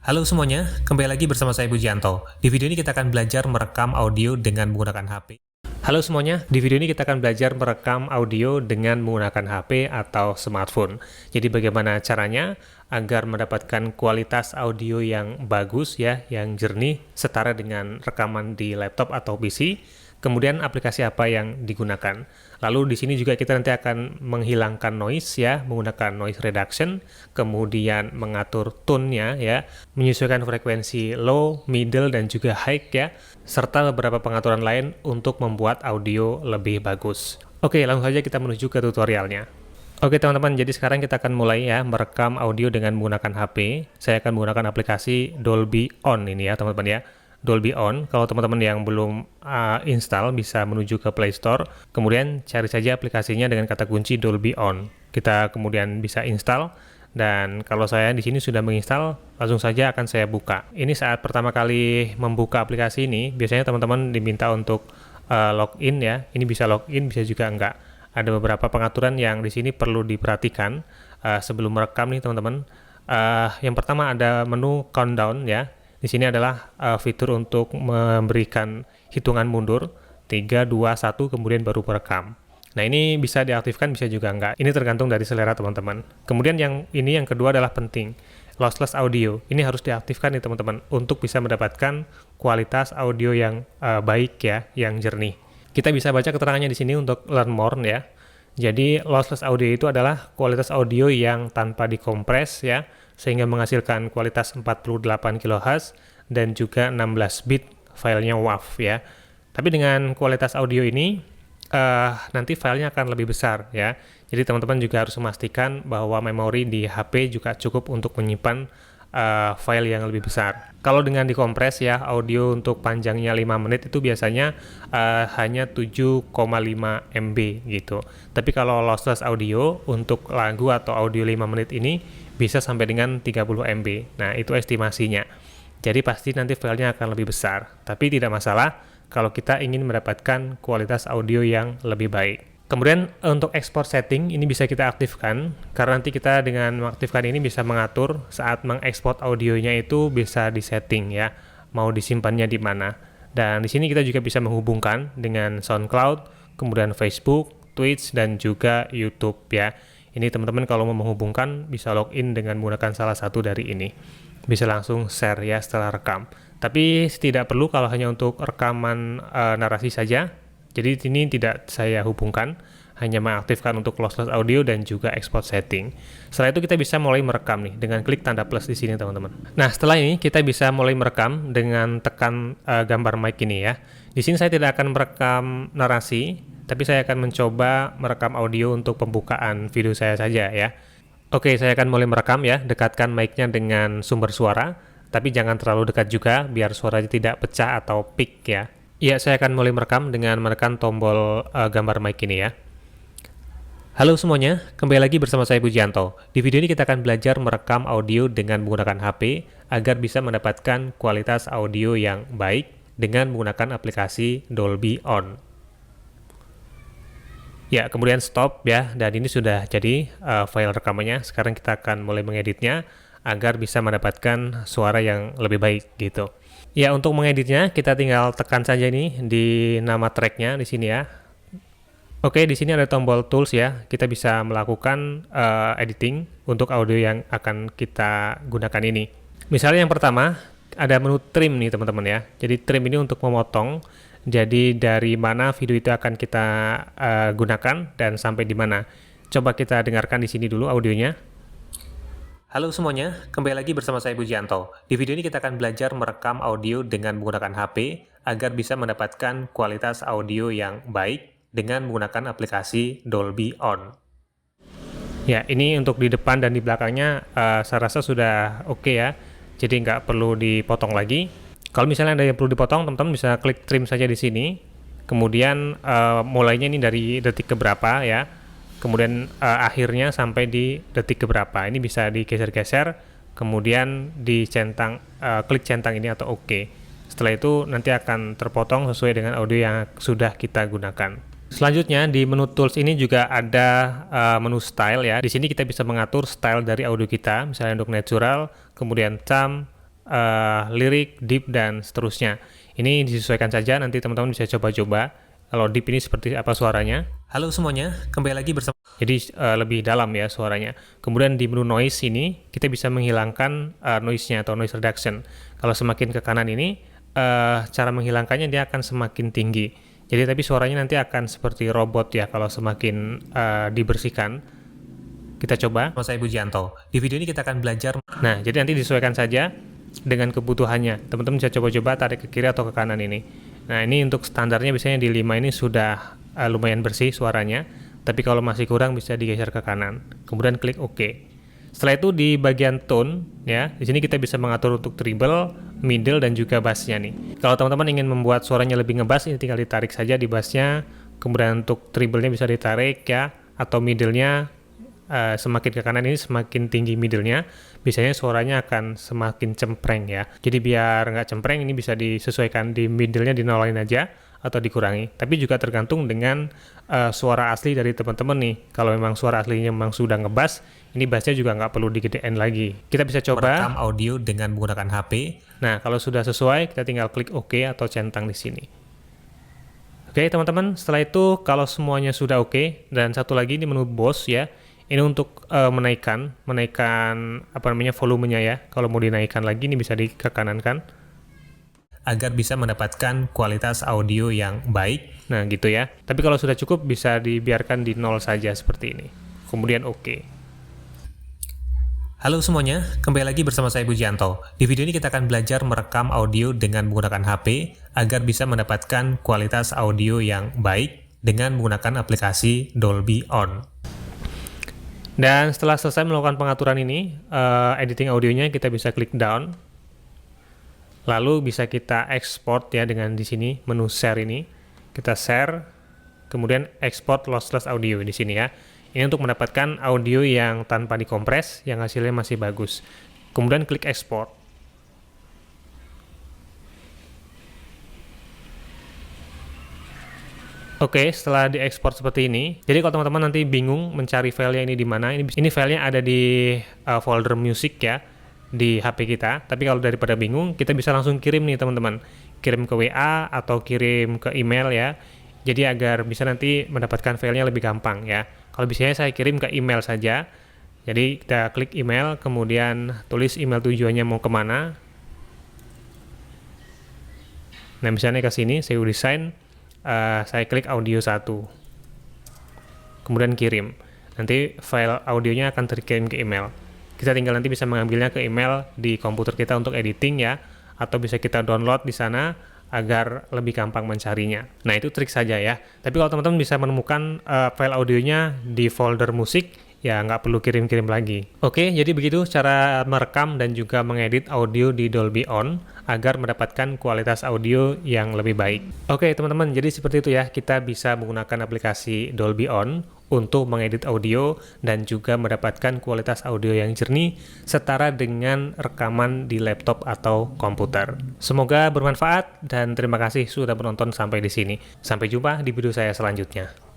Halo semuanya, kembali lagi bersama saya Pujianto. Di video ini kita akan belajar merekam audio dengan menggunakan HP. Halo semuanya, di video ini kita akan belajar merekam audio dengan menggunakan HP atau smartphone. Jadi bagaimana caranya agar mendapatkan kualitas audio yang bagus ya, yang jernih, setara dengan rekaman di laptop atau PC. Kemudian aplikasi apa yang digunakan. Lalu di sini juga kita nanti akan menghilangkan noise ya, menggunakan noise reduction, kemudian mengatur tone-nya ya, menyesuaikan frekuensi low, middle, dan juga high ya, serta beberapa pengaturan lain untuk membuat audio lebih bagus. Oke, langsung saja kita menuju ke tutorialnya. Oke teman-teman, jadi sekarang kita akan mulai ya merekam audio dengan menggunakan HP. Saya akan menggunakan aplikasi Dolby On ini ya teman-teman ya. Dolby On, kalau teman-teman yang belum install bisa menuju ke Play Store, kemudian cari saja aplikasinya dengan kata kunci Dolby On. Kita kemudian bisa install, dan kalau saya di sini sudah menginstal, langsung saja akan saya buka. Ini saat pertama kali membuka aplikasi ini, biasanya teman-teman diminta untuk login ya. Ini bisa login, bisa juga enggak. Ada beberapa pengaturan yang di sini perlu diperhatikan sebelum merekam nih teman-teman. Yang pertama ada menu countdown ya. Di sini adalah fitur untuk memberikan hitungan mundur 3, 2, 1 kemudian baru merekam. Nah, ini bisa diaktifkan, bisa juga enggak. Ini tergantung dari selera teman-teman. Kemudian yang kedua adalah penting. Lossless audio. Ini harus diaktifkan nih teman-teman untuk bisa mendapatkan kualitas audio yang baik ya, yang jernih. Kita bisa baca keterangannya di sini untuk learn more ya. Jadi lossless audio itu adalah kualitas audio yang tanpa dikompres ya, sehingga menghasilkan kualitas 48 kHz dan juga 16 bit filenya WAV ya. Tapi dengan kualitas audio ini nanti filenya akan lebih besar ya. Jadi teman-teman juga harus memastikan bahwa memori di HP juga cukup untuk menyimpan file yang lebih besar. Kalau dengan dikompres ya, audio untuk panjangnya 5 menit itu biasanya hanya 7,5 MB gitu. Tapi kalau lossless audio untuk lagu atau audio 5 menit ini bisa sampai dengan 30 MB. Nah, itu estimasinya. Jadi pasti nanti filenya akan lebih besar. Tapi tidak masalah kalau kita ingin mendapatkan kualitas audio yang lebih baik. Kemudian untuk export setting ini bisa kita aktifkan, karena nanti kita dengan mengaktifkan ini bisa mengatur saat mengekspor audionya itu bisa disetting ya, mau disimpannya di mana. Dan di sini kita juga bisa menghubungkan dengan SoundCloud, kemudian Facebook, Twitch, dan juga YouTube ya. Ini teman-teman kalau mau menghubungkan bisa login dengan menggunakan salah satu dari ini. Bisa langsung share ya setelah rekam. Tapi tidak perlu kalau hanya untuk rekaman narasi saja. Jadi ini tidak saya hubungkan, hanya mengaktifkan untuk lossless audio dan juga export setting. Setelah itu kita bisa mulai merekam nih dengan klik tanda plus di sini teman-teman. Nah setelah ini kita bisa mulai merekam dengan tekan gambar mic ini ya. Di sini saya tidak akan merekam narasi, tapi saya akan mencoba merekam audio untuk pembukaan video saya saja ya. Oke, saya akan mulai merekam ya. Dekatkan mic-nya dengan sumber suara, tapi jangan terlalu dekat juga biar suaranya tidak pecah atau peak ya. Ya, saya akan mulai merekam dengan menekan tombol gambar mic ini ya. Halo semuanya, kembali lagi bersama saya Pujianto. Di video ini kita akan belajar merekam audio dengan menggunakan HP agar bisa mendapatkan kualitas audio yang baik dengan menggunakan aplikasi Dolby On. Ya, kemudian stop ya, dan ini sudah jadi file rekamannya. Sekarang kita akan mulai mengeditnya agar bisa mendapatkan suara yang lebih baik gitu. Ya, untuk mengeditnya kita tinggal tekan saja ini di nama tracknya di sini ya. Oke, di sini ada tombol tools ya. Kita bisa melakukan editing untuk audio yang akan kita gunakan ini. Misalnya yang pertama ada menu trim nih teman-teman ya. Jadi trim ini untuk memotong. Jadi dari mana video itu akan kita gunakan dan sampai di mana. Coba kita dengarkan di sini dulu audionya. Halo semuanya, kembali lagi bersama saya Pujianto. Di video ini kita akan belajar merekam audio dengan menggunakan HP agar bisa mendapatkan kualitas audio yang baik dengan menggunakan aplikasi Dolby On. Ya, ini untuk di depan dan di belakangnya saya rasa sudah oke ya, jadi nggak perlu dipotong lagi. Kalau misalnya ada yang perlu dipotong, teman-teman bisa klik trim saja di sini. Kemudian mulainya ini dari detik keberapa ya. Kemudian akhirnya sampai di detik keberapa. Ini bisa digeser-geser, kemudian dicentang, klik centang ini atau OK. Setelah itu nanti akan terpotong sesuai dengan audio yang sudah kita gunakan. Selanjutnya di menu tools ini juga ada menu style ya. Di sini kita bisa mengatur style dari audio kita, misalnya untuk natural, kemudian thumb, lirik, deep, dan seterusnya. Ini disesuaikan saja, nanti teman-teman bisa coba-coba. Kalau deep ini seperti apa suaranya. Halo semuanya, kembali lagi bersama. Jadi lebih dalam ya suaranya. Kemudian di menu noise ini, kita bisa menghilangkan noise-nya atau noise reduction. Kalau semakin ke kanan ini, cara menghilangkannya dia akan semakin tinggi. Jadi tapi suaranya nanti akan seperti robot ya kalau semakin dibersihkan. Kita coba. Saya Pujianto. Di video ini kita akan belajar. Nah, jadi nanti disesuaikan saja dengan kebutuhannya. Teman-teman bisa coba-coba tarik ke kiri atau ke kanan ini. Nah, ini untuk standarnya biasanya di 5 ini sudah lumayan bersih suaranya. Tapi kalau masih kurang bisa digeser ke kanan. Kemudian klik OK. Setelah itu di bagian tone ya, di sini kita bisa mengatur untuk treble, middle, dan juga bassnya nih. Kalau teman-teman ingin membuat suaranya lebih ngebass, ini tinggal ditarik saja di bassnya. Kemudian untuk treble-nya bisa ditarik ya, atau middle-nya semakin ke kanan ini semakin tinggi middle-nya, biasanya suaranya akan semakin cempreng ya. Jadi biar nggak cempreng ini bisa disesuaikan di middle-nya dinolain aja atau dikurangi. Tapi juga tergantung dengan suara asli dari teman-teman nih. Kalau memang suara aslinya memang sudah ngebass, ini bassnya juga nggak perlu digedein lagi. Kita bisa coba merekam audio dengan menggunakan HP. Nah, kalau sudah sesuai, kita tinggal klik OK atau centang di sini. Oke, teman-teman, setelah itu kalau semuanya sudah oke, dan satu lagi di menu Boss ya. Ini untuk menaikkan apa namanya volumenya ya. Kalau mau dinaikkan lagi ini bisa ke kanan kan, agar bisa mendapatkan kualitas audio yang baik. Nah gitu ya. Tapi kalau sudah cukup bisa dibiarkan di 0 saja seperti ini. Kemudian OK. Halo semuanya, kembali lagi bersama saya Pujianto. Di video ini kita akan belajar merekam audio dengan menggunakan HP agar bisa mendapatkan kualitas audio yang baik dengan menggunakan aplikasi Dolby On. Dan setelah selesai melakukan pengaturan ini, editing audionya kita bisa klik down. Lalu bisa kita export ya dengan di sini menu share ini. Kita share, kemudian export lossless audio di sini ya. Ini untuk mendapatkan audio yang tanpa dikompres, yang hasilnya masih bagus. Kemudian klik export. Oke, setelah diekspor seperti ini, jadi kalau teman-teman nanti bingung mencari filenya ini di mana, ini filenya ada di folder music ya, di HP kita. Tapi kalau daripada bingung, kita bisa langsung kirim nih teman-teman, kirim ke WA atau kirim ke email ya. Jadi agar bisa nanti mendapatkan filenya lebih gampang ya. Kalau biasanya saya kirim ke email saja. Jadi kita klik email, kemudian tulis email tujuannya mau kemana. Nah misalnya ke sini, saya desain. Saya klik audio 1, kemudian kirim. Nanti file audionya akan terkirim ke email. Kita tinggal nanti bisa mengambilnya ke email di komputer kita untuk editing ya, atau bisa kita download di sana agar lebih gampang mencarinya. Nah itu trik saja ya. Tapi kalau teman-teman bisa menemukan file audionya di folder musik, ya nggak perlu kirim-kirim lagi. Oke, jadi begitu cara merekam dan juga mengedit audio di Dolby On agar mendapatkan kualitas audio yang lebih baik. Oke teman-teman, jadi seperti itu ya, kita bisa menggunakan aplikasi Dolby On untuk mengedit audio dan juga mendapatkan kualitas audio yang jernih setara dengan rekaman di laptop atau komputer. Semoga bermanfaat dan terima kasih sudah menonton sampai di sini. Sampai jumpa di video saya selanjutnya.